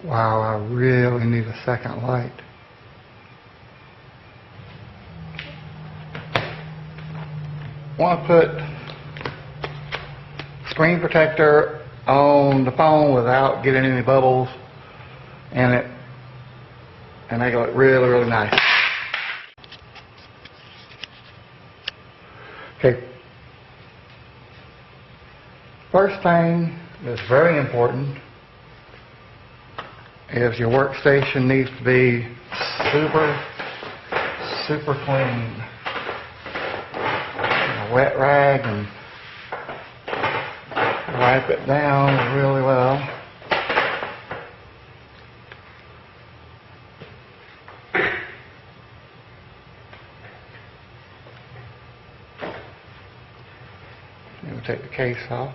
Wow, I really need a second light. Want to put screen protector on the phone without getting any bubbles in it, and they look really, really nice. Okay. First thing that's very important is your workstation needs to be super clean. A wet rag and wipe it down really well. We'll take the case off.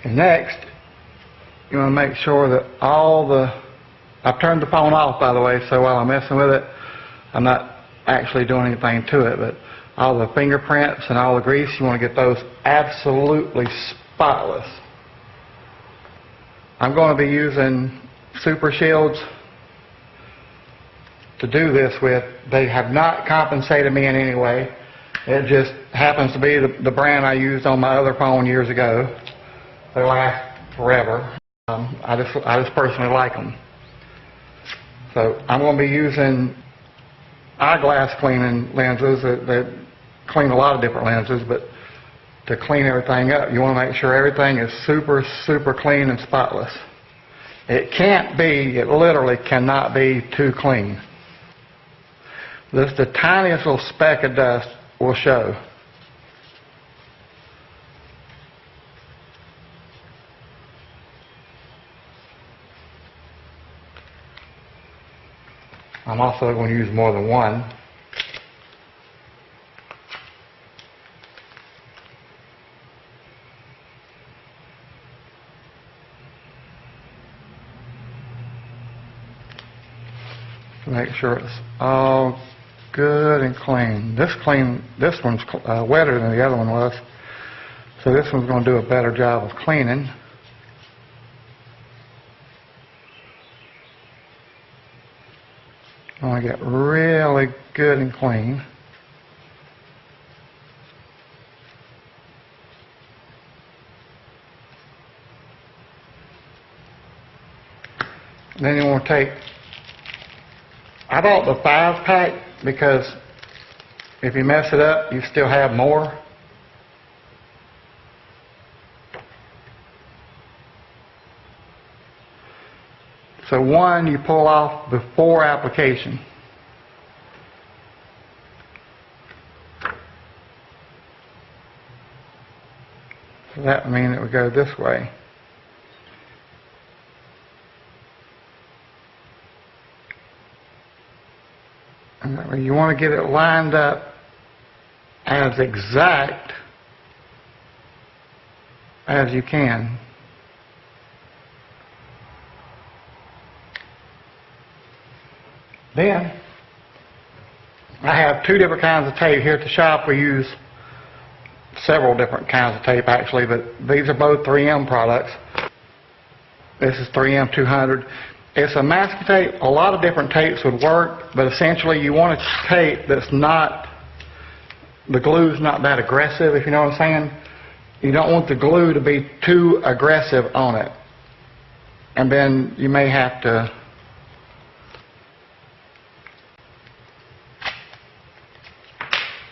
And next, you want to make sure that I've turned the phone off, by the way, so while I'm messing with it, I'm not actually doing anything to it, but all the fingerprints and all the grease, you want to get those absolutely spotless. I'm going to be using Super Shields to do this with. They have not compensated me in any way. It just happens to be the brand I used on my other phone years ago. They last forever. I just personally like them. So I'm going to be using eyeglass cleaning lenses that clean a lot of different lenses, but to clean everything up, you want to make sure everything is super clean and spotless. It literally cannot be too clean. Just the tiniest little speck of dust will show. I'm also going to use more than one. To make sure it's all good and clean. This one's wetter than the other one was, so this one's going to do a better job of cleaning. I want to get really good and clean. And then you want to take, I bought the 5-pack because if you mess it up, you still have more. So one you pull off before application. So that would mean it would go this way. And that way you want to get it lined up as exact as you can. Then, I have 2 different kinds of tape. Here at the shop we use several different kinds of tape actually, but these are both 3M products. This is 3M 200. It's a masking tape. A lot of different tapes would work, but essentially you want a tape that's not, the glue's not that aggressive, if you know what I'm saying. You don't want the glue to be too aggressive on it. And then you may have to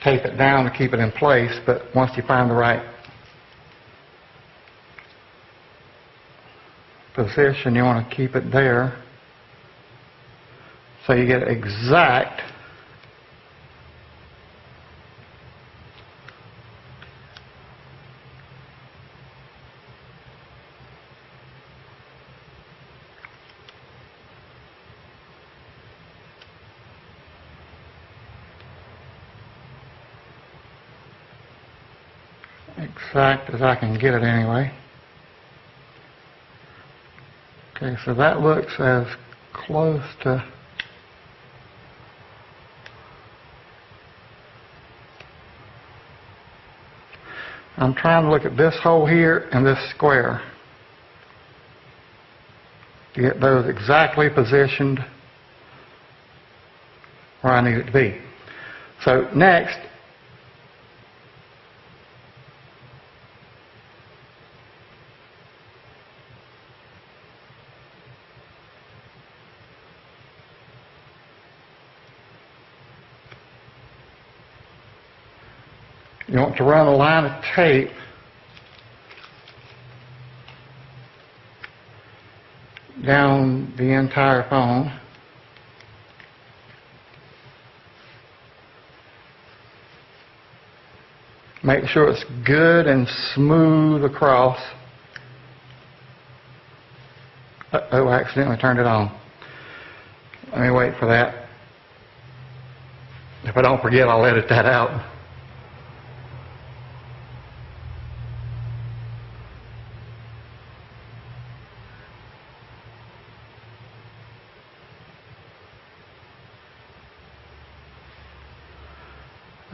tape it down to keep it in place, but once you find the right position, you want to keep it there so you get exact as I can get it anyway. Okay, so that looks as close to I'm trying to look at this hole here and this square to get those exactly positioned where I need it to be. So next, you want to run a line of tape down the entire phone. Make sure it's good and smooth across. Oh, I accidentally turned it on. Let me wait for that. If I don't forget, I'll edit that out.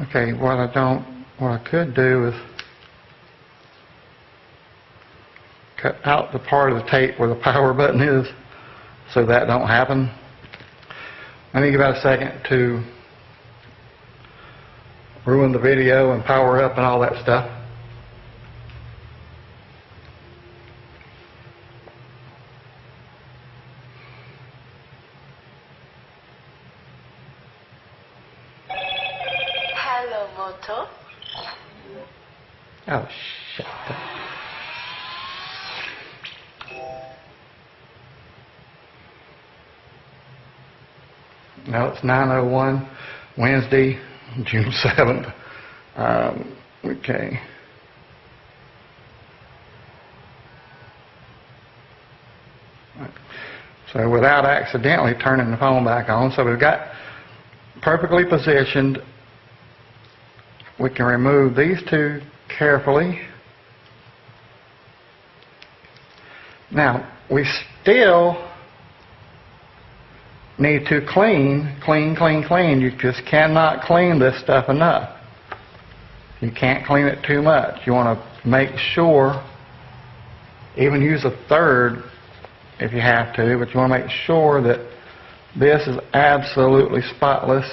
Okay, what I could do is cut out the part of the tape where the power button is so that don't happen. Let me give it a second to ruin the video and power up and all that stuff. Hello, Moto. Oh, shit. No, it's 9:01, Wednesday, June 7th. Okay. So without accidentally turning the phone back on, so we've got perfectly positioned. We can remove these two carefully. Now, we still need to clean. You just cannot clean this stuff enough. You can't clean it too much. You want to make sure, even use a third if you have to, but you want to make sure that this is absolutely spotless.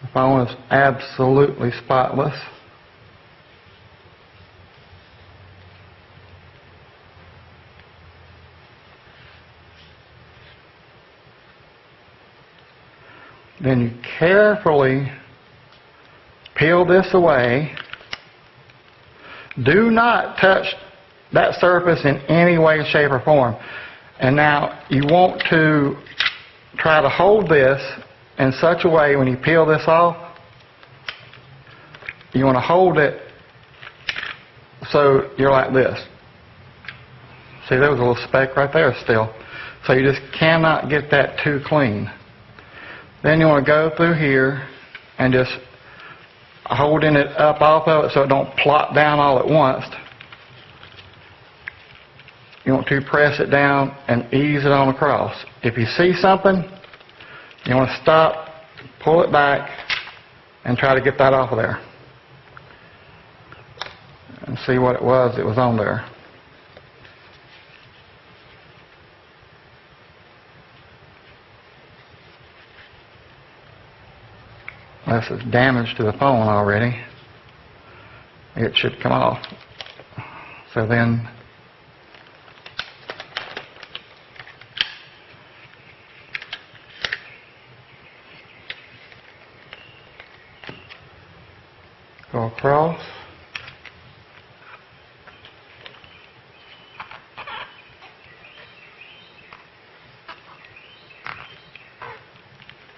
The phone is absolutely spotless. Then you carefully peel this away. Do not touch that surface in any way, shape, or form. And now you want to try to hold this in such a way when you peel this off, you want to hold it so you're like this. See, there was a little speck right there still. So you just cannot get that too clean. Then you want to go through here and just holding it up off of it so it don't plop down all at once. You want to press it down and ease it on across. If you see something, you want to stop, pull it back, and try to get that off of there. And see what it was that was on there. Unless it's damage to the phone already, it should come off. So then go across.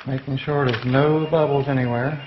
Making sure there's no bubbles anywhere.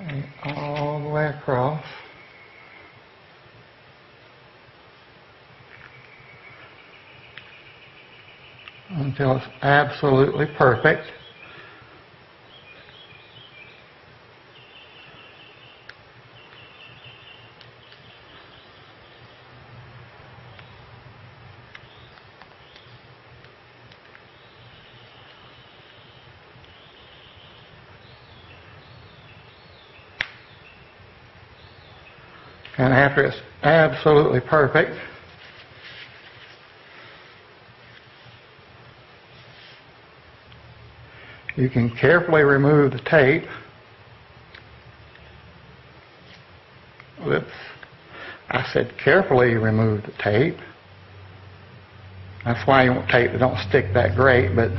Okay, all the way across. Until it's absolutely perfect. And after it's absolutely perfect, you can carefully remove the tape. Whoops. I said carefully remove the tape. That's why you want tape that don't stick that great, but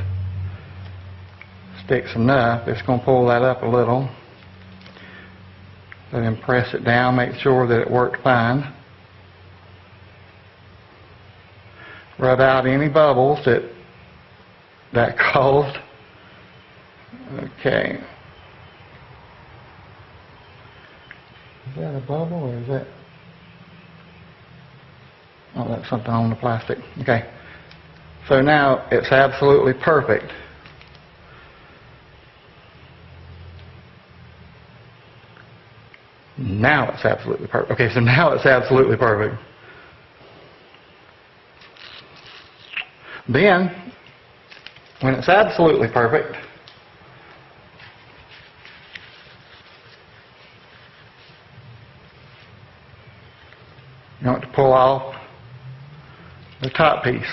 sticks enough. It's going to pull that up a little. Then press it down, make sure that it worked fine. Rub out any bubbles that caused. Okay. Is that a bubble or is that? Oh, that's something on the plastic. Okay. So now it's absolutely perfect. Now it's absolutely perfect. Okay, so now it's absolutely perfect. Then, when it's absolutely perfect, you want to pull off the top piece.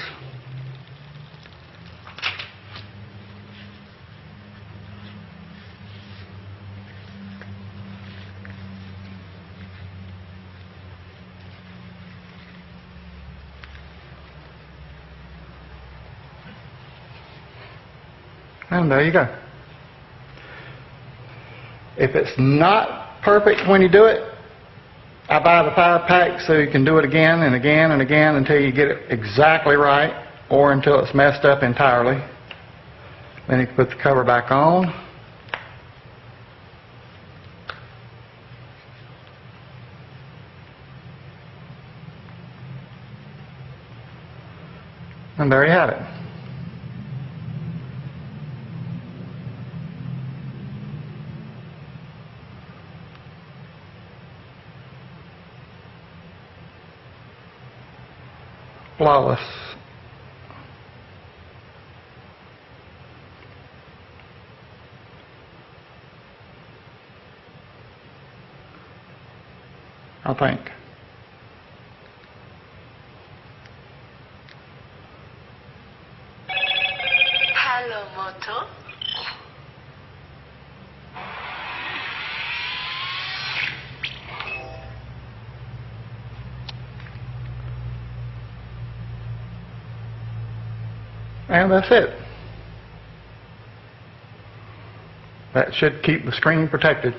And there you go. If it's not perfect when you do it, I buy the 5-pack so you can do it again and again and again until you get it exactly right or until it's messed up entirely. Then you can put the cover back on. And there you have it. Flawless. I think. Hello, Moto. And that's it. That should keep the screen protected.